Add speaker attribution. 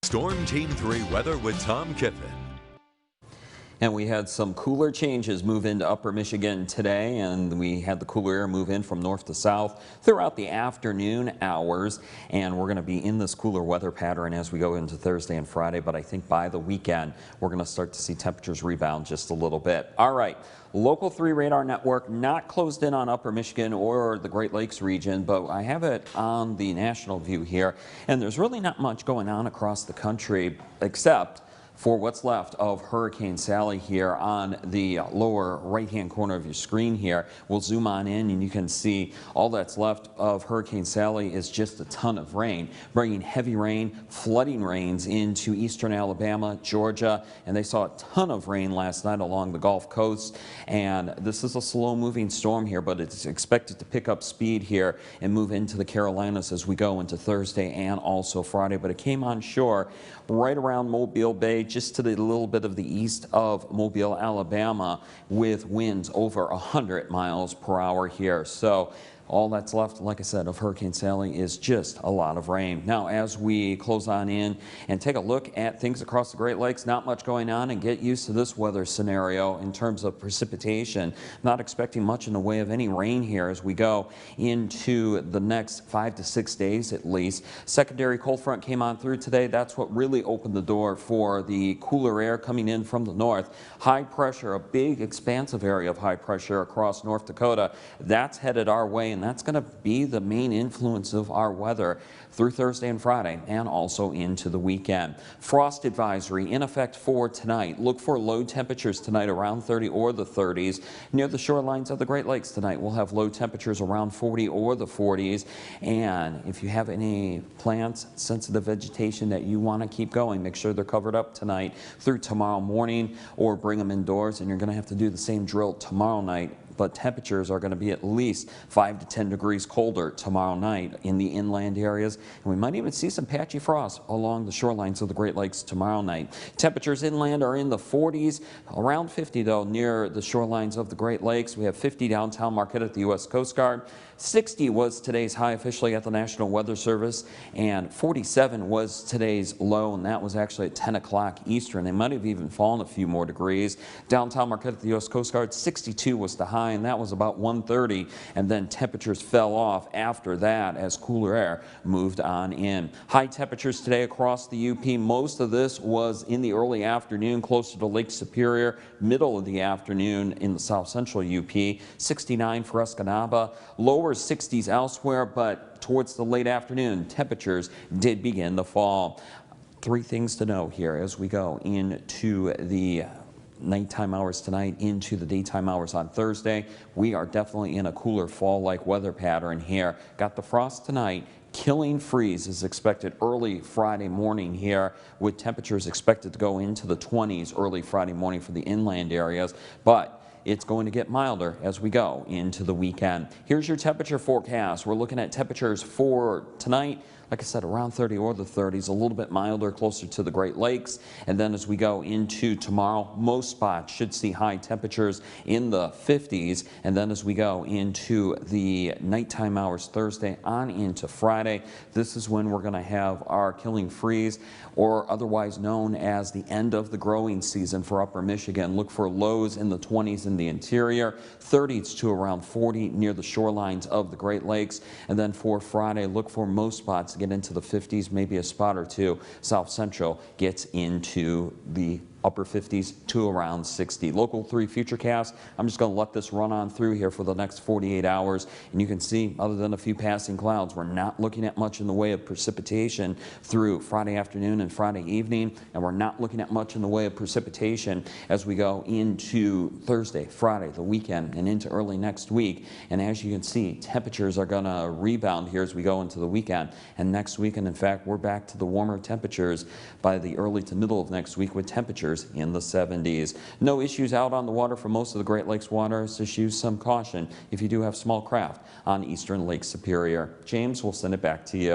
Speaker 1: Storm Team 3 weather with Tom Kiffin.
Speaker 2: And we had some cooler changes move into upper Michigan today, and we had the cooler air move in from north to south throughout the afternoon hours. And we're going to be in this cooler weather pattern as we go into Thursday and Friday. But I think by the weekend, we're going to start to see temperatures rebound just a little bit. All right. Local 3 radar network not closed in on upper Michigan or the Great Lakes region, but I have it on the national view here. And there's really not much going on across the country except for what's left of Hurricane Sally here on the lower right-hand corner of your screen here. We'll zoom on in and you can see all that's left of Hurricane Sally is just a ton of rain, bringing heavy rain, flooding rains into eastern Alabama, Georgia, and they saw a ton of rain last night along the Gulf Coast. And this is a slow-moving storm here, but it's expected to pick up speed here and move into the Carolinas as we go into Thursday and also Friday. But it came on shore right around Mobile Bay, just to the little bit of the east of Mobile, Alabama, with winds over 100 miles per hour here. So all that's left, like I said, of Hurricane Sally is just a lot of rain. Now, as we close on in and take a look at things across the Great Lakes, not much going on, and get used to this weather scenario in terms of precipitation. Not expecting much in the way of any rain here as we go into the next 5 to 6 days at least. Secondary cold front came on through today. That's what really opened the door for the cooler air coming in from the north. High pressure, a big expansive area of high pressure across North Dakota. That's headed our way, and that's going to be the main influence of our weather through Thursday and Friday and also into the weekend. Frost advisory in effect for tonight. Look for low temperatures tonight around 30 or the 30s. Near the shorelines of the Great Lakes tonight, we'll have low temperatures around 40 or the 40s. And if you have any plants, sensitive vegetation that you want to keep going, make sure they're covered up tonight through tomorrow morning or bring them indoors. And you're going to have to do the same drill tomorrow night. But temperatures are going to be at least 5 to 10 degrees colder tomorrow night in the inland areas. And we might even see some patchy frost along the shorelines of the Great Lakes tomorrow night. Temperatures inland are in the 40s, around 50 though near the shorelines of the Great Lakes. We have 50 downtown Marquette at the U.S. Coast Guard. 60 was today's high officially at the National Weather Service, and 47 was today's low, and that was actually at 10 o'clock Eastern. They might have even fallen a few more degrees. Downtown Marquette at the U.S. Coast Guard, 62 was the high, and that was about 1:30, and then temperatures fell off after that as cooler air moved on in. High temperatures today across the UP. Most of this was in the early afternoon, closer to Lake Superior, middle of the afternoon in the south central UP. 69 for Escanaba, lower 60s elsewhere, but towards the late afternoon, temperatures did begin to fall. 3 things to know here as we go into the nighttime hours tonight into the daytime hours on Thursday. We are definitely in a cooler fall-like weather pattern here. Got the frost tonight. Killing freeze is expected early Friday morning here, with temperatures expected to go into the 20s early Friday morning for the inland areas, but it's going to get milder as we go into the weekend. Here's your temperature forecast. We're looking at temperatures for tonight, like I said, around 30 or the 30s, a little bit milder, closer to the Great Lakes. And then as we go into tomorrow, most spots should see high temperatures in the 50s. And then as we go into the nighttime hours Thursday on into Friday, this is when we're going to have our killing freeze, or otherwise known as the end of the growing season for upper Michigan. Look for lows in the 20s in the interior, 30s to around 40 near the shorelines of the Great Lakes. And then for Friday, look for most spots get into the 50s, maybe a spot or two. South Central gets into the upper 50s to around 60. Local 3 Futurecast. I'm just going to let this run on through here for the next 48 hours. And you can see, other than a few passing clouds, we're not looking at much in the way of precipitation through Friday afternoon and Friday evening. And we're not looking at much in the way of precipitation as we go into Thursday, Friday, the weekend, and into early next week. And as you can see, temperatures are going to rebound here as we go into the weekend. And next weekend, in fact, we're back to the warmer temperatures by the early to middle of next week, with temperatures in the 70s. No issues out on the water for most of the Great Lakes waters. Just use some caution if you do have small craft on eastern Lake Superior. James, we'll send it back to you.